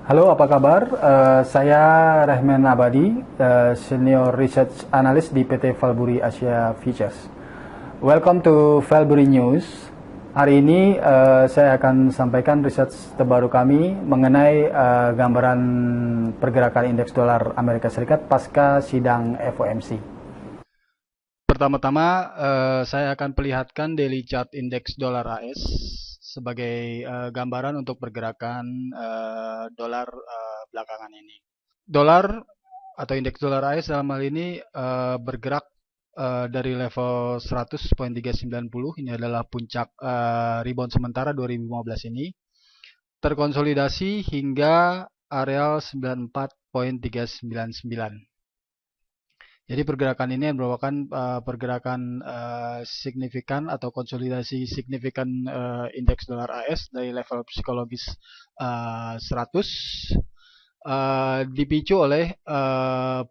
Halo, apa kabar? Saya Rehman Abadi, Senior Research Analyst di PT Valbury Asia Futures. Welcome to Valbury News. Hari ini saya akan sampaikan research terbaru kami mengenai gambaran pergerakan indeks dolar Amerika Serikat pasca sidang FOMC. Pertama-tama saya akan perlihatkan daily chart indeks dolar AS sebagai gambaran untuk pergerakan dolar belakangan ini. Dolar atau indeks dolar AS dalam hal ini bergerak dari level 100.390, ini adalah puncak rebound sementara 2015 ini, terkonsolidasi hingga areal 94.399. Jadi pergerakan ini merupakan pergerakan signifikan atau konsolidasi signifikan indeks dolar AS dari level psikologis 100, dipicu oleh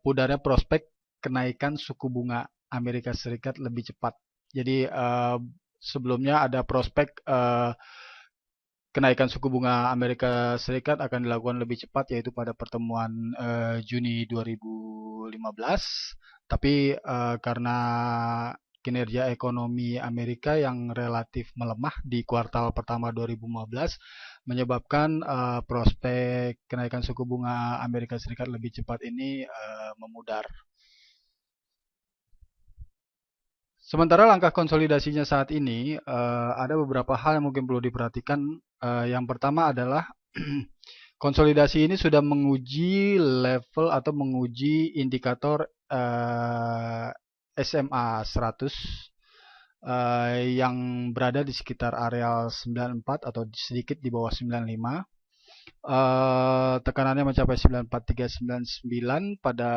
pudarnya prospek kenaikan suku bunga Amerika Serikat lebih cepat. Jadi sebelumnya ada prospek kenaikan suku bunga Amerika Serikat akan dilakukan lebih cepat, yaitu pada pertemuan Juni 2015. Tapi karena kinerja ekonomi Amerika yang relatif melemah di kuartal pertama 2015 menyebabkan prospek kenaikan suku bunga Amerika Serikat lebih cepat ini memudar. Sementara langkah konsolidasinya saat ini, ada beberapa hal yang mungkin perlu diperhatikan. Yang pertama adalah konsolidasi ini sudah menguji level atau menguji indikator SMA 100 yang berada di sekitar areal 94 atau sedikit di bawah 95. Tekanannya mencapai 94399 pada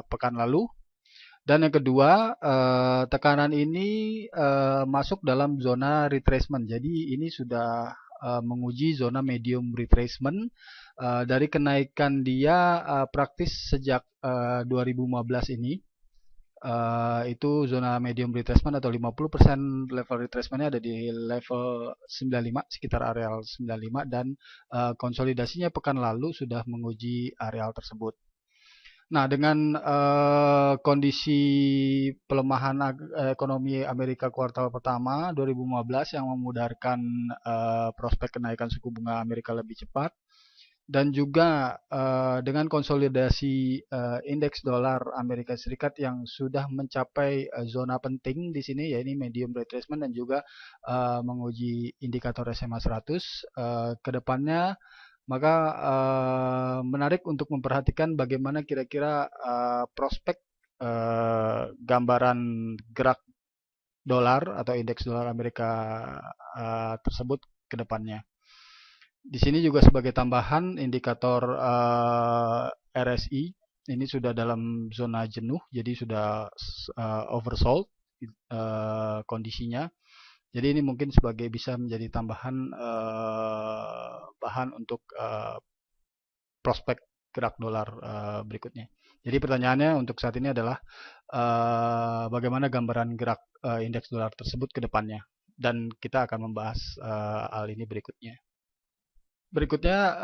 pekan lalu. Dan yang kedua, tekanan ini masuk dalam zona retracement. Jadi ini sudah menguji zona medium retracement dari kenaikan dia praktis sejak 2015 ini. Itu zona medium retracement atau 50% level retracementnya ada di level 95, sekitar areal 95, dan konsolidasinya pekan lalu sudah menguji areal tersebut. Nah, dengan kondisi pelemahan ekonomi Amerika kuartal pertama 2015 yang memudarkan prospek kenaikan suku bunga Amerika lebih cepat, dan juga dengan konsolidasi indeks dolar Amerika Serikat yang sudah mencapai zona penting di sini, yaitu medium retracement, dan juga menguji indikator SMA 100, ke depannya maka menarik untuk memperhatikan bagaimana kira-kira prospek gambaran gerak dolar atau indeks dolar Amerika tersebut ke depannya. Di sini juga sebagai tambahan indikator RSI ini sudah dalam zona jenuh, jadi sudah oversold kondisinya. Jadi ini mungkin bisa menjadi tambahan bahan untuk prospek gerak dolar berikutnya. Jadi pertanyaannya untuk saat ini adalah bagaimana gambaran gerak indeks dolar tersebut ke depannya. Dan kita akan membahas hal ini berikutnya. Berikutnya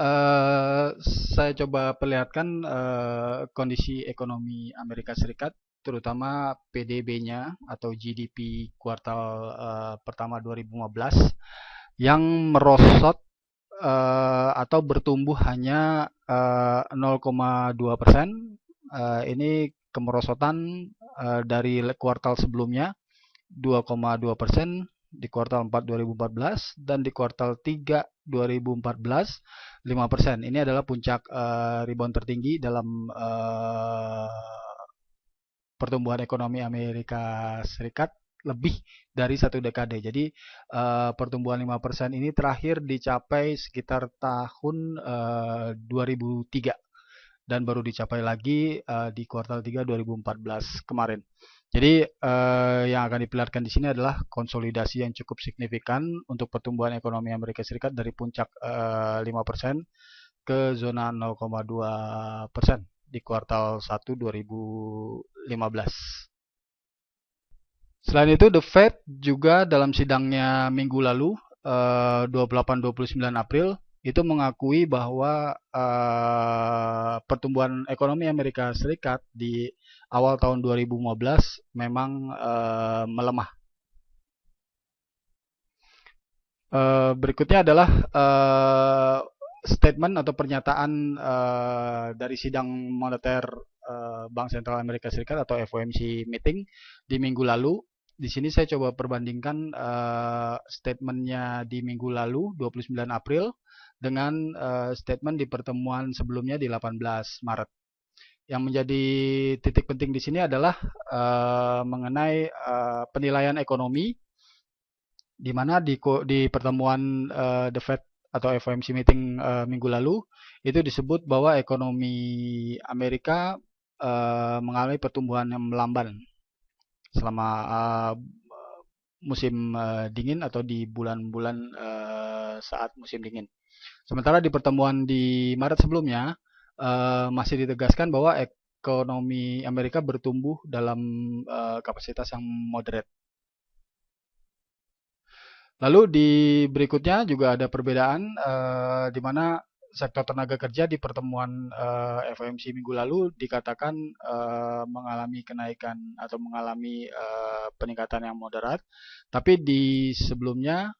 saya coba perlihatkan kondisi ekonomi Amerika Serikat, terutama PDB-nya atau GDP kuartal pertama 2015 yang merosot atau bertumbuh hanya 0,2%. Ini kemerosotan dari kuartal sebelumnya 2,2% di kuartal 4 2014, dan di kuartal 3 2014 5%. Ini adalah puncak rebound tertinggi dalam pertumbuhan ekonomi Amerika Serikat lebih dari satu dekade. Jadi pertumbuhan 5% ini terakhir dicapai sekitar tahun 2003 dan baru dicapai lagi di kuartal 3 2014 kemarin. Jadi yang akan diperlihatkan di sini adalah konsolidasi yang cukup signifikan untuk pertumbuhan ekonomi Amerika Serikat dari puncak 5% ke zona 0,2% di kuartal 1 2015. Selain itu, The Fed juga dalam sidangnya minggu lalu 28-29 April itu mengakui bahwa pertumbuhan ekonomi Amerika Serikat di awal tahun 2015 memang melemah. Berikutnya adalah statement atau pernyataan dari sidang moneter Bank Sentral Amerika Serikat atau FOMC meeting di minggu lalu. Di sini saya coba perbandingkan statementnya di minggu lalu 29 April dengan statement di pertemuan sebelumnya di 18 Maret. Yang menjadi titik penting di sini adalah mengenai penilaian ekonomi, di mana di pertemuan The Fed atau FOMC meeting minggu lalu itu disebut bahwa ekonomi Amerika mengalami pertumbuhan yang melamban selama musim dingin atau di bulan-bulan saat musim dingin. Sementara di pertemuan di Maret sebelumnya masih ditegaskan bahwa ekonomi Amerika bertumbuh dalam kapasitas yang moderate. Lalu di berikutnya juga ada perbedaan di mana sektor tenaga kerja di pertemuan FOMC minggu lalu dikatakan mengalami kenaikan atau mengalami peningkatan yang moderat, tapi di sebelumnya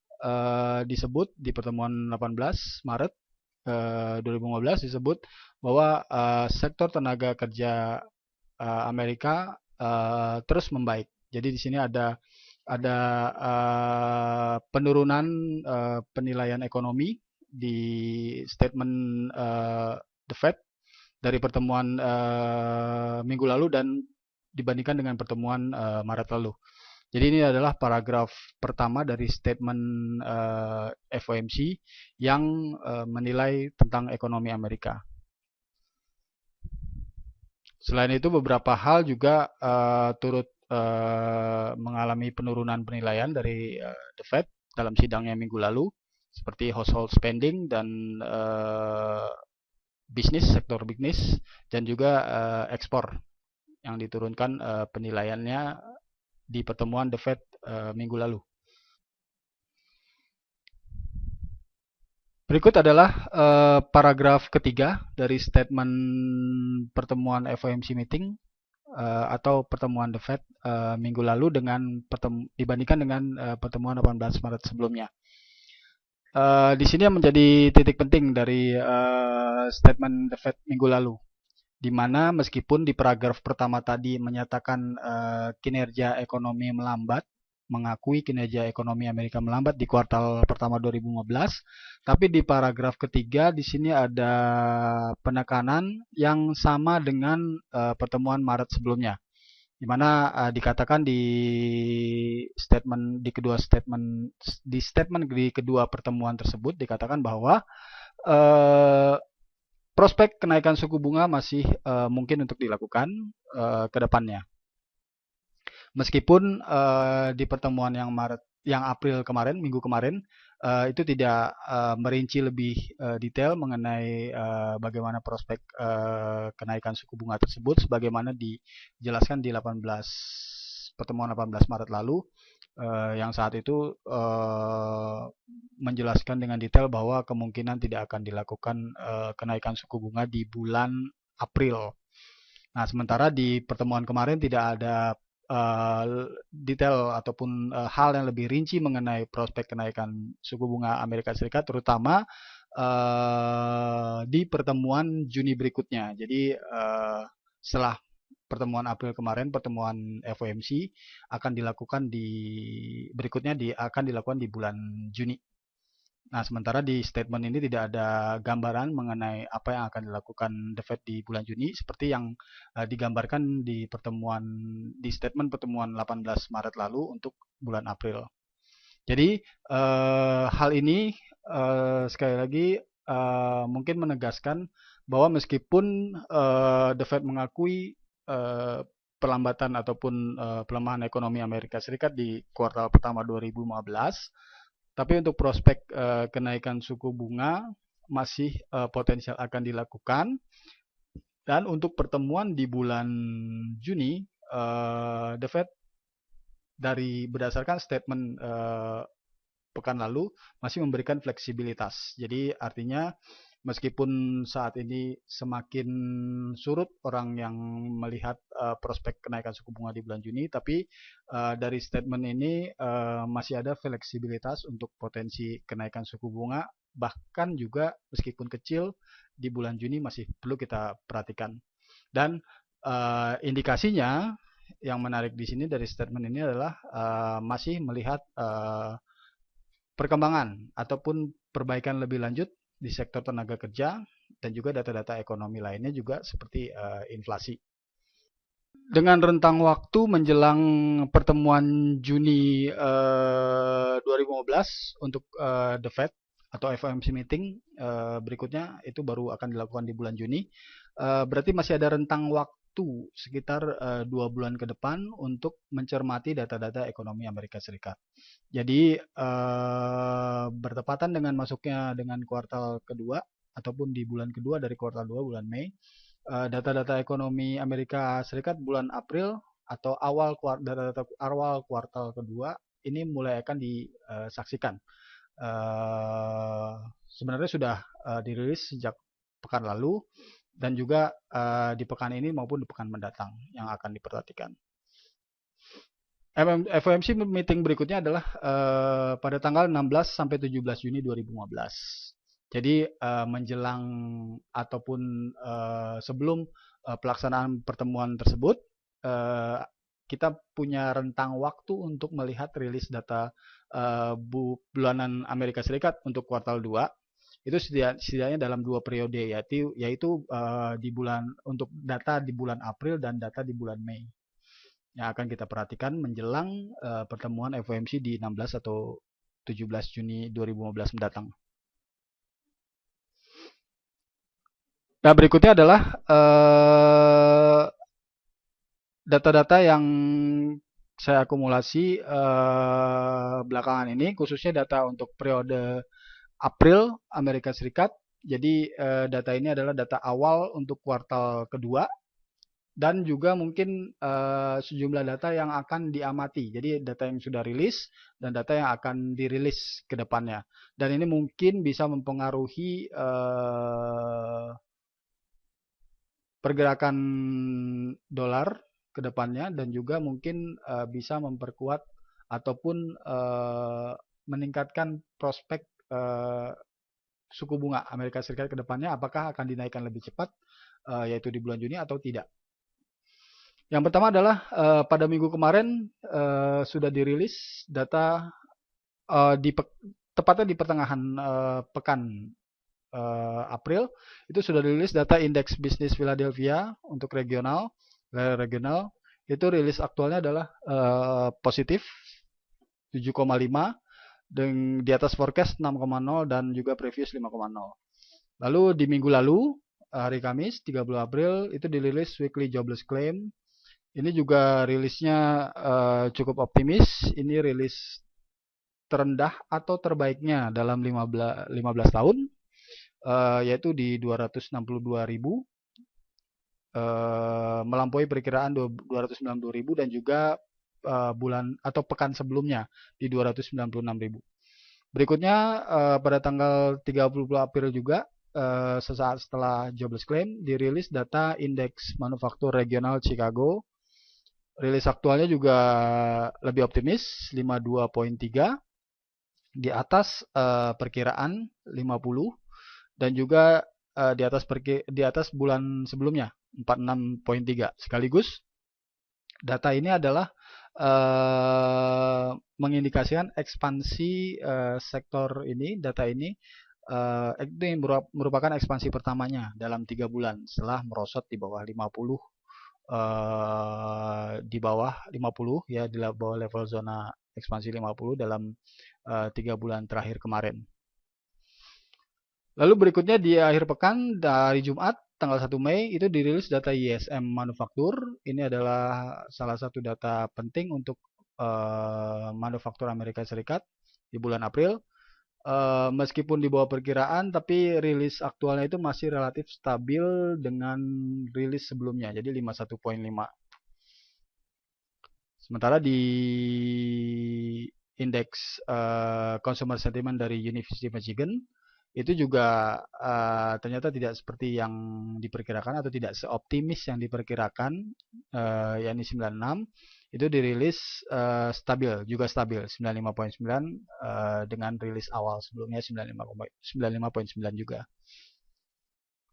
disebut di pertemuan 18 Maret 2015 disebut bahwa sektor tenaga kerja Amerika terus membaik. Jadi di sini ada penurunan penilaian ekonomi di statement The Fed dari pertemuan minggu lalu dan dibandingkan dengan pertemuan Maret lalu. Jadi ini adalah paragraf pertama dari statement FOMC yang menilai tentang ekonomi Amerika. Selain itu beberapa hal juga turut mengalami penurunan penilaian dari The Fed dalam sidangnya minggu lalu, seperti household spending dan sektor bisnis, dan juga ekspor yang diturunkan penilaiannya di pertemuan The Fed minggu lalu. Berikut adalah paragraf ketiga dari statement pertemuan FOMC meeting atau pertemuan The Fed minggu lalu dibandingkan dengan pertemuan 18 Maret sebelumnya. Di sini yang menjadi titik penting dari statement The Fed minggu lalu, di mana meskipun di paragraf pertama tadi menyatakan kinerja ekonomi melambat, mengakui kinerja ekonomi Amerika melambat di kuartal pertama 2015, tapi di paragraf ketiga di sini ada penekanan yang sama dengan pertemuan Maret sebelumnya, di mana dikatakan di statement di kedua pertemuan tersebut dikatakan bahwa prospek kenaikan suku bunga masih mungkin untuk dilakukan ke depannya. Meskipun di pertemuan yang April kemarin, minggu kemarin, itu tidak merinci lebih detail mengenai bagaimana prospek kenaikan suku bunga tersebut, sebagaimana dijelaskan di pertemuan 18 Maret lalu, yang saat itu menjelaskan dengan detail bahwa kemungkinan tidak akan dilakukan kenaikan suku bunga di bulan April. Nah, sementara di pertemuan kemarin tidak ada detail ataupun hal yang lebih rinci mengenai prospek kenaikan suku bunga Amerika Serikat, terutama di pertemuan Juni berikutnya. Jadi setelah pertemuan April kemarin, pertemuan FOMC akan dilakukan akan dilakukan di bulan Juni. Nah, sementara di statement ini tidak ada gambaran mengenai apa yang akan dilakukan The Fed di bulan Juni, seperti yang digambarkan di statement pertemuan 18 Maret lalu untuk bulan April. Jadi, hal ini sekali lagi mungkin menegaskan bahwa meskipun The Fed mengakui perlambatan ataupun pelemahan ekonomi Amerika Serikat di kuartal pertama 2015, tapi untuk prospek kenaikan suku bunga masih potensial akan dilakukan. Dan untuk pertemuan di bulan Juni, The Fed berdasarkan statement pekan lalu masih memberikan fleksibilitas. Jadi artinya meskipun saat ini semakin surut orang yang melihat prospek kenaikan suku bunga di bulan Juni, tapi dari statement ini masih ada fleksibilitas untuk potensi kenaikan suku bunga, bahkan juga meskipun kecil di bulan Juni masih perlu kita perhatikan. Dan indikasinya yang menarik di sini dari statement ini adalah masih melihat perkembangan ataupun perbaikan lebih lanjut di sektor tenaga kerja dan juga data-data ekonomi lainnya juga seperti inflasi. Dengan rentang waktu menjelang pertemuan Juni 2015 untuk The Fed atau FOMC meeting berikutnya itu baru akan dilakukan di bulan Juni. Berarti masih ada rentang waktu sekitar 2 bulan ke depan untuk mencermati data-data ekonomi Amerika Serikat. Jadi bertepatan dengan masuknya dengan kuartal kedua ataupun di bulan kedua dari kuartal 2 bulan Mei, data-data ekonomi Amerika Serikat bulan April atau data-data awal kuartal kedua ini mulai akan disaksikan. Sebenarnya sudah dirilis sejak pekan lalu dan juga di pekan ini maupun di pekan mendatang yang akan diperhatikan. FOMC meeting berikutnya adalah pada tanggal 16 sampai 17 Juni 2015. Jadi menjelang ataupun sebelum pelaksanaan pertemuan tersebut, kita punya rentang waktu untuk melihat rilis data bulanan Amerika Serikat untuk kuartal 2. Itu setidaknya dalam 2 periode, yaitu untuk data di bulan April dan data di bulan Mei yang akan kita perhatikan menjelang pertemuan FOMC di 16 atau 17 Juni 2015 mendatang. Nah, berikutnya adalah data-data yang saya akumulasi belakangan ini, khususnya data untuk periode April Amerika Serikat. Jadi data ini adalah data awal untuk kuartal kedua dan juga mungkin sejumlah data yang akan diamati. Jadi data yang sudah rilis dan data yang akan dirilis ke depannya. Dan ini mungkin bisa mempengaruhi pergerakan dolar ke depannya dan juga mungkin bisa memperkuat ataupun meningkatkan prospek suku bunga Amerika Serikat ke depannya, apakah akan dinaikkan lebih cepat yaitu di bulan Juni atau tidak. Yang pertama adalah pada minggu kemarin sudah dirilis data tepatnya di pertengahan pekan April itu sudah dirilis data indeks bisnis Philadelphia untuk regional itu rilis aktualnya adalah positif 7,5 dan di atas forecast 6,0 dan juga previous 5,0. Lalu di minggu lalu hari Kamis 30 April itu dirilis weekly jobless claim. Ini juga rilisnya cukup optimis. Ini rilis terendah atau terbaiknya dalam 15 tahun, yaitu di 262.000, melampaui perkiraan 292.000 dan juga bulan atau pekan sebelumnya di 296.000. Berikutnya pada tanggal 30 April juga sesaat setelah jobless claim dirilis data indeks manufaktur regional Chicago. Rilis aktualnya juga lebih optimis 52,3 di atas perkiraan 50 dan juga di atas bulan sebelumnya 46,3. Sekaligus data ini adalah mengindikasikan ekspansi sektor ini, data ini itu merupakan ekspansi pertamanya dalam 3 bulan setelah merosot di bawah 50 di bawah 50 ya, di bawah level zona ekspansi 50 dalam 3 bulan terakhir kemarin. Lalu berikutnya di akhir pekan dari Jumat tanggal 1 Mei itu dirilis data ISM manufaktur. Ini adalah salah satu data penting untuk manufaktur Amerika Serikat di bulan April. Meskipun di bawah perkiraan, tapi rilis aktualnya itu masih relatif stabil dengan rilis sebelumnya, jadi 51,5. Sementara di indeks consumer sentiment dari University of Michigan itu juga ternyata tidak seperti yang diperkirakan atau tidak seoptimis yang diperkirakan, yakni 96 itu dirilis juga stabil 95.9 dengan rilis awal sebelumnya 95.9 juga.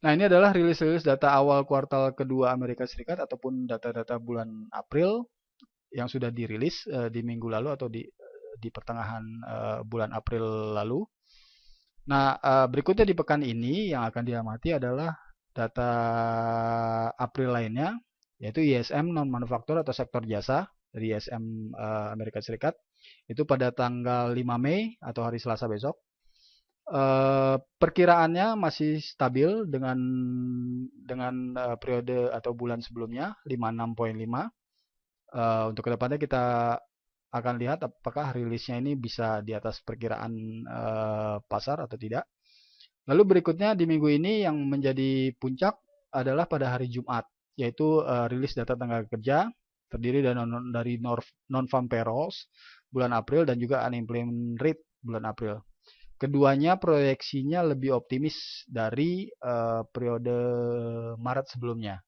Nah, ini adalah rilis-rilis data awal kuartal kedua Amerika Serikat ataupun data-data bulan April yang sudah dirilis di minggu lalu atau di pertengahan bulan April lalu. Nah, berikutnya di pekan ini yang akan diamati adalah data April lainnya, yaitu ISM non-manufaktur atau sektor jasa dari ISM Amerika Serikat. Itu pada tanggal 5 Mei atau hari Selasa besok. Perkiraannya masih stabil dengan periode atau bulan sebelumnya 56.5. Untuk kedepannya kita akan lihat apakah rilisnya ini bisa di atas perkiraan pasar atau tidak. Lalu berikutnya di minggu ini yang menjadi puncak adalah pada hari Jumat, yaitu rilis data tenaga kerja terdiri dari non-farm payrolls bulan April dan juga unemployment rate bulan April. Keduanya proyeksinya lebih optimis dari periode Maret sebelumnya.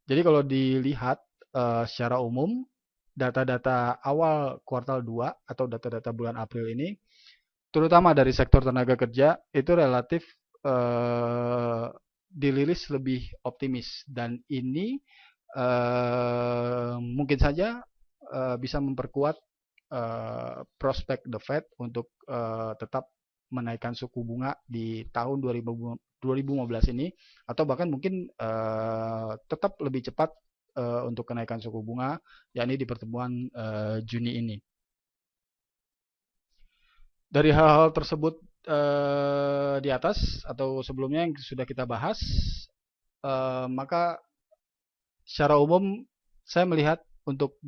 Jadi kalau dilihat secara umum, data-data awal kuartal 2 atau data-data bulan April ini, terutama dari sektor tenaga kerja, itu relatif dirilis lebih optimis. Dan ini mungkin saja bisa memperkuat prospek The Fed untuk tetap menaikkan suku bunga di tahun 2015 ini, atau bahkan mungkin tetap lebih cepat untuk kenaikan suku bunga, yakni di pertemuan Juni ini. Dari hal-hal tersebut di atas atau sebelumnya yang sudah kita bahas, maka secara umum saya melihat untuk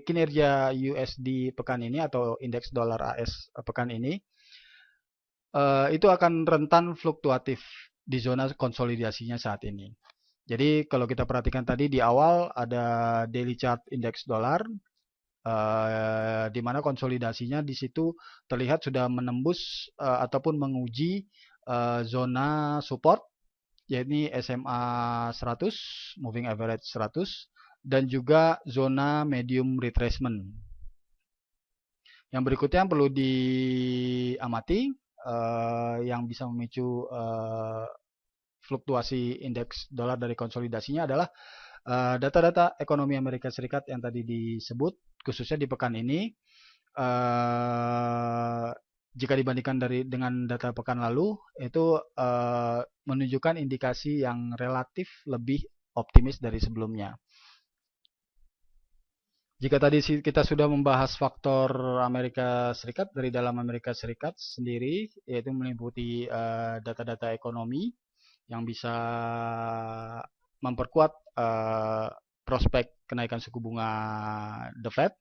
kinerja USD pekan ini atau indeks dolar AS pekan ini itu akan rentan fluktuatif di zona konsolidasinya saat ini. Jadi kalau kita perhatikan tadi di awal ada daily chart indeks dolar, di mana konsolidasinya di situ terlihat sudah menembus ataupun menguji zona support, yakni SMA 100, moving average 100, dan juga zona medium retracement. Yang berikutnya yang perlu diamati, yang bisa memicu fluktuasi indeks dolar dari konsolidasinya adalah data-data ekonomi Amerika Serikat yang tadi disebut, khususnya di pekan ini. Jika dibandingkan dengan data pekan lalu, itu menunjukkan indikasi yang relatif lebih optimis dari sebelumnya. Jika tadi kita sudah membahas faktor Amerika Serikat, dari dalam Amerika Serikat sendiri, yaitu meliputi data-data ekonomi yang bisa memperkuat prospek kenaikan suku bunga The Fed.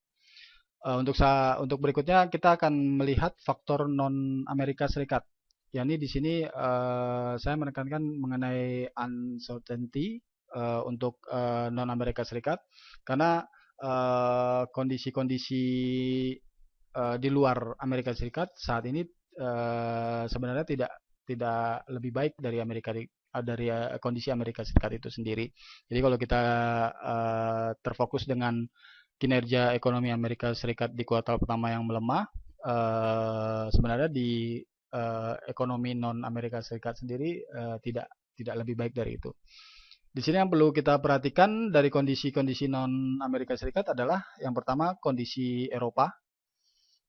Untuk berikutnya kita akan melihat faktor non Amerika Serikat. Yakni di sini saya menekankan mengenai uncertainty untuk non Amerika Serikat, karena kondisi-kondisi di luar Amerika Serikat saat ini sebenarnya tidak lebih baik dari kondisi Amerika Serikat itu sendiri. Jadi kalau kita terfokus dengan kinerja ekonomi Amerika Serikat di kuartal pertama yang melemah, sebenarnya di ekonomi non Amerika Serikat sendiri tidak lebih baik dari itu. Di sini yang perlu kita perhatikan dari kondisi-kondisi non Amerika Serikat adalah yang pertama kondisi Eropa.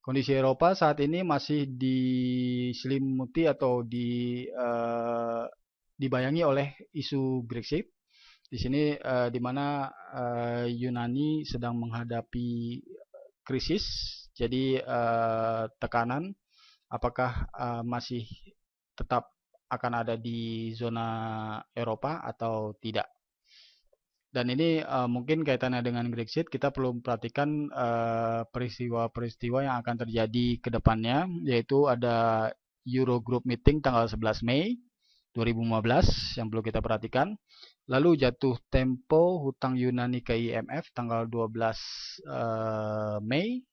Kondisi Eropa saat ini masih diselimuti atau dibayangi oleh isu Brexit. Di sini di mana Yunani sedang menghadapi krisis, jadi tekanan apakah masih tetap akan ada di zona Eropa atau tidak. Dan ini mungkin kaitannya dengan Brexit, kita perlu perhatikan peristiwa-peristiwa yang akan terjadi ke depannya, yaitu ada Eurogroup meeting tanggal 11 Mei 2015 yang perlu kita perhatikan. Lalu jatuh tempo hutang Yunani ke IMF tanggal 12 Mei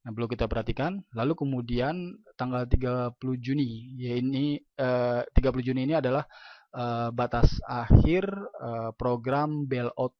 yang perlu kita perhatikan. Lalu kemudian tanggal 30 Juni, ya ini 30 Juni ini adalah batas akhir program bailout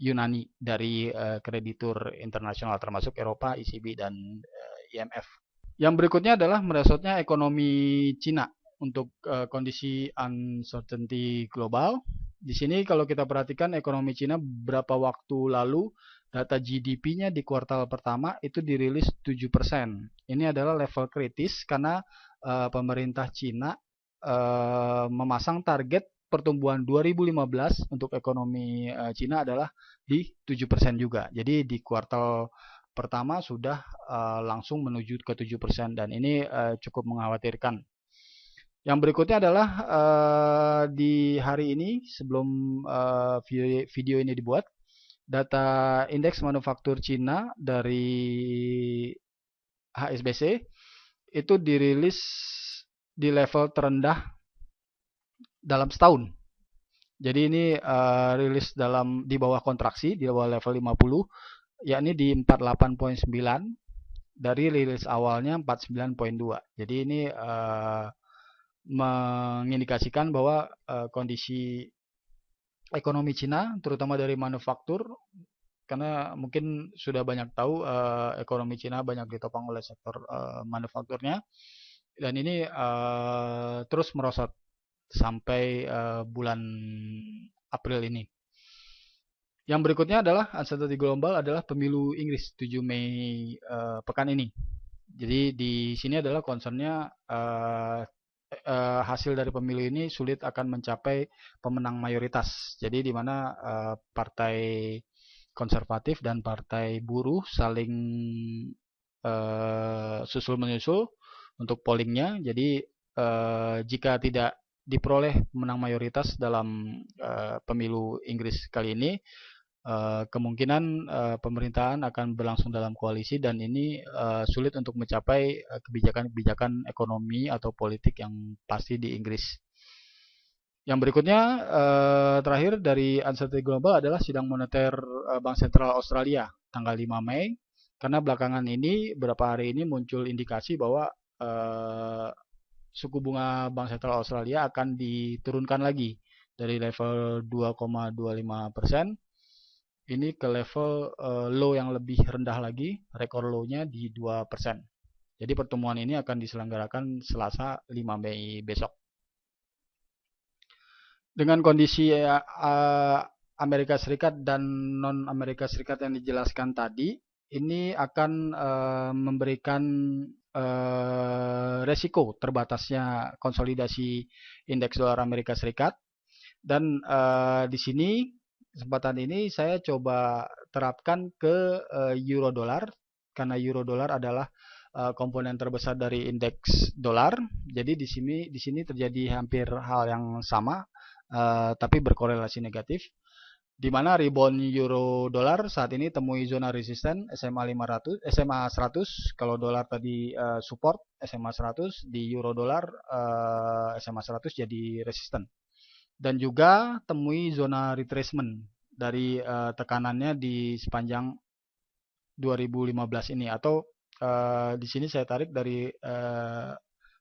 Yunani dari kreditur internasional termasuk Eropa, ECB dan IMF. Yang berikutnya adalah merosotnya ekonomi Cina untuk kondisi uncertainty global. Di sini kalau kita perhatikan ekonomi Cina beberapa waktu lalu data GDP-nya di kuartal pertama itu dirilis 7%. Ini adalah level kritis karena pemerintah Cina memasang target pertumbuhan 2015 untuk ekonomi Cina adalah di 7% juga. Jadi di kuartal pertama sudah langsung menuju ke 7% dan ini cukup mengkhawatirkan. Yang berikutnya adalah di hari ini sebelum video ini dibuat, data indeks manufaktur Cina dari HSBC itu dirilis di level terendah dalam setahun. Jadi ini rilis di bawah kontraksi, di bawah level 50, yakni di 48,9 dari rilis awalnya 49,2. Jadi ini mengindikasikan bahwa kondisi ekonomi Cina terutama dari manufaktur, karena mungkin sudah banyak tahu ekonomi Cina banyak ditopang oleh sektor manufakturnya, dan ini terus merosot sampai bulan April ini. Yang berikutnya adalah uncertainty global adalah pemilu Inggris 7 Mei pekan ini. Jadi di sini adalah concernnya hasil dari pemilu ini sulit akan mencapai pemenang mayoritas. Jadi di mana partai konservatif dan partai buruh saling susul menyusul untuk pollingnya. Jadi jika tidak diperoleh pemenang mayoritas dalam pemilu Inggris kali ini, kemungkinan pemerintahan akan berlangsung dalam koalisi dan ini sulit untuk mencapai kebijakan-kebijakan ekonomi atau politik yang pasti di Inggris. Yang berikutnya terakhir dari uncertainty global adalah sidang moneter Bank Sentral Australia tanggal 5 Mei. Karena belakangan ini beberapa hari ini muncul indikasi bahwa suku bunga Bank Sentral Australia akan diturunkan lagi dari level 2,25% ini ke level low yang lebih rendah lagi, rekor low-nya di 2%. Jadi pertemuan ini akan diselenggarakan Selasa 5 Mei besok. Dengan kondisi Amerika Serikat dan non Amerika Serikat yang dijelaskan tadi, ini akan memberikan resiko terbatasnya konsolidasi indeks dolar Amerika Serikat. Dan di sini kesempatan ini saya coba terapkan ke euro dolar karena euro dolar adalah komponen terbesar dari indeks dolar. Jadi di sini terjadi hampir hal yang sama tapi berkorelasi negatif, di mana rebound euro dolar saat ini temui zona resisten SMA 500 SMA 100. Kalau dolar tadi support SMA 100, di euro dolar SMA 100 jadi resisten. Dan juga temui zona retracement dari tekanannya di sepanjang 2015 ini, atau di sini saya tarik dari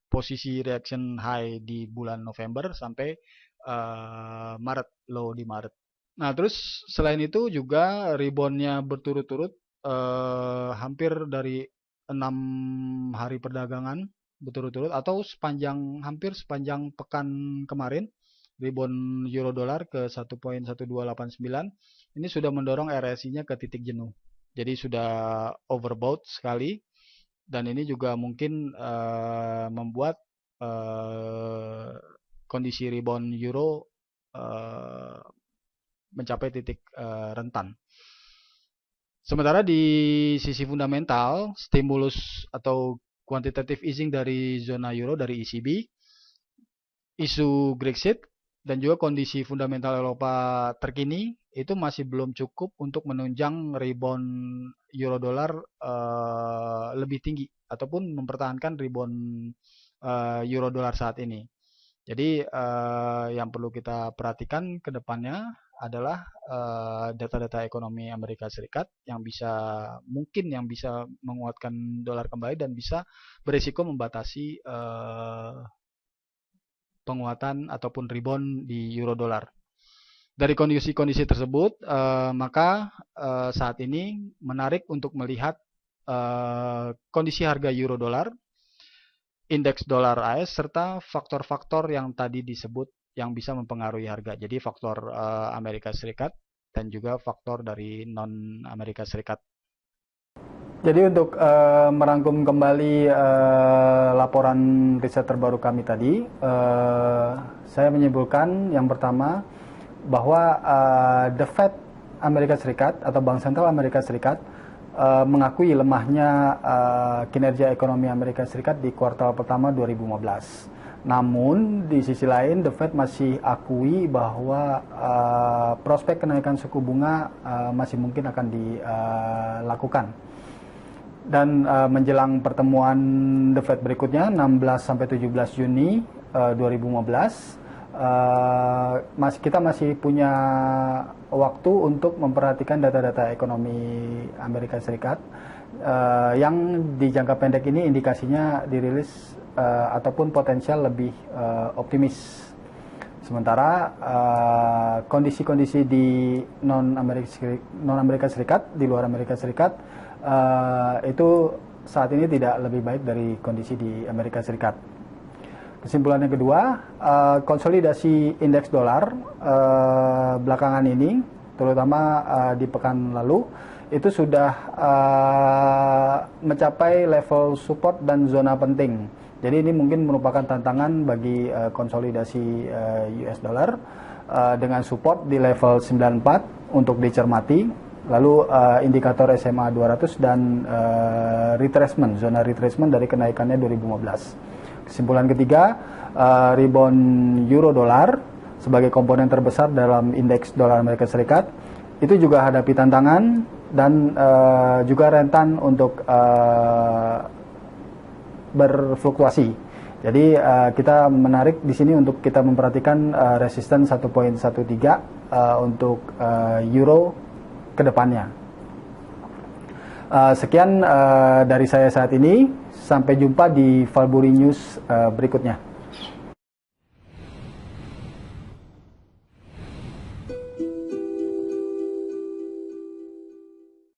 posisi reaction high di bulan November sampai Maret, low di Maret. Nah, terus selain itu juga reboundnya berturut-turut hampir dari 6 hari perdagangan berturut-turut atau hampir sepanjang pekan kemarin, rebound euro dolar ke 1.1289 ini sudah mendorong RSI-nya ke titik jenuh. Jadi sudah overbought sekali dan ini juga mungkin membuat kondisi rebound euro mencapai titik rentan. Sementara di sisi fundamental, stimulus atau quantitative easing dari zona euro dari ECB, isu Brexit, dan juga kondisi fundamental Eropa terkini itu masih belum cukup untuk menunjang rebound euro dolar lebih tinggi ataupun mempertahankan rebound euro dolar saat ini. Jadi yang perlu kita perhatikan ke depannya adalah data-data ekonomi Amerika Serikat yang mungkin bisa menguatkan dolar kembali dan bisa berisiko membatasi penguatan ataupun rebound di euro dolar. Dari kondisi-kondisi tersebut, maka saat ini menarik untuk melihat kondisi harga euro dolar, indeks dolar AS, serta faktor-faktor yang tadi disebut yang bisa mempengaruhi harga. Jadi faktor Amerika Serikat dan juga faktor dari non-Amerika Serikat. Jadi untuk merangkum kembali laporan riset terbaru kami tadi, saya menyimpulkan yang pertama bahwa The Fed Amerika Serikat atau Bank Sentral Amerika Serikat mengakui lemahnya kinerja ekonomi Amerika Serikat di kuartal pertama 2015. Namun di sisi lain The Fed masih akui bahwa prospek kenaikan suku bunga masih mungkin akan dilakukan. Dan menjelang pertemuan The Fed berikutnya 16-17 Juni 2015, kita masih punya waktu untuk memperhatikan data-data ekonomi Amerika Serikat yang di jangka pendek ini indikasinya dirilis ataupun potensial lebih optimis. Sementara kondisi-kondisi di non-Amerika Serikat, di luar Amerika Serikat, itu saat ini tidak lebih baik dari kondisi di Amerika Serikat. Kesimpulan yang kedua, konsolidasi indeks dolar belakangan ini, terutama di pekan lalu, itu sudah mencapai level support dan zona penting. Jadi ini mungkin merupakan tantangan bagi konsolidasi US dollar dengan support di level 94 untuk dicermati. Lalu indikator SMA 200 dan zona retracement dari kenaikannya 2015. Kesimpulan ketiga, rebound euro dolar sebagai komponen terbesar dalam indeks dolar Amerika Serikat itu juga hadapi tantangan dan juga rentan untuk berfluktuasi. Jadi kita menarik di sini untuk kita memperhatikan resisten 1.13 untuk euro ke depannya. Sekian dari saya saat ini. Sampai jumpa di Valbury News berikutnya.